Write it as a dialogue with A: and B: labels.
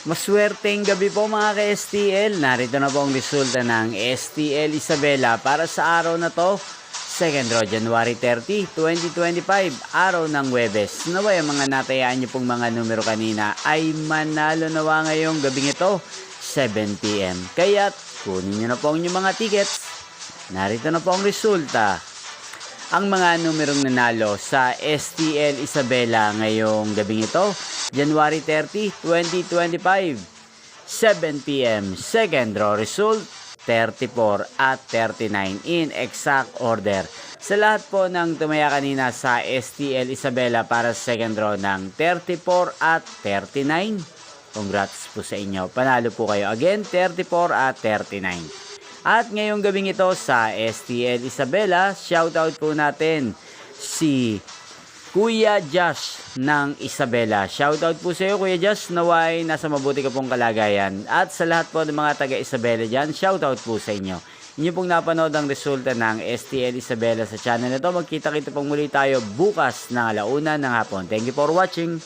A: Maswerteng gabi po mga ka-STL. Narito na po ang resulta ng STL Isabela para sa araw na to. Second row, January 30, 2025, araw ng Huwebes. Naway ang mga natayaan nyo pong mga numero kanina ay manalo nawa ngayong gabing ito, 7 PM. Kaya't kunin nyo na po ang inyong mga tickets. Narito na po ang resulta. Ang mga numerong nanalo sa STL Isabela ngayong gabing ito, January 30, 2025, 7 PM. Second draw result, 34 at 39 in exact order. Sa lahat po ng tumaya kanina sa STL Isabela para sa second draw ng 34 at 39, congrats po sa inyo. Panalo po kayo again, 34 at 39. At ngayong gabing ito sa STL Isabela, shoutout po natin si Kuya Josh ng Isabela. Shoutout po sa iyo Kuya Josh, naway nasa mabuti ka pong kalagayan. At sa lahat po ng mga taga Isabela dyan, shoutout po sa inyo. Inyo pong napanood ang resulta ng STL Isabela sa channel na ito. Magkita-kita pong muli tayo bukas ng 1:00 ng hapon. Thank you for watching.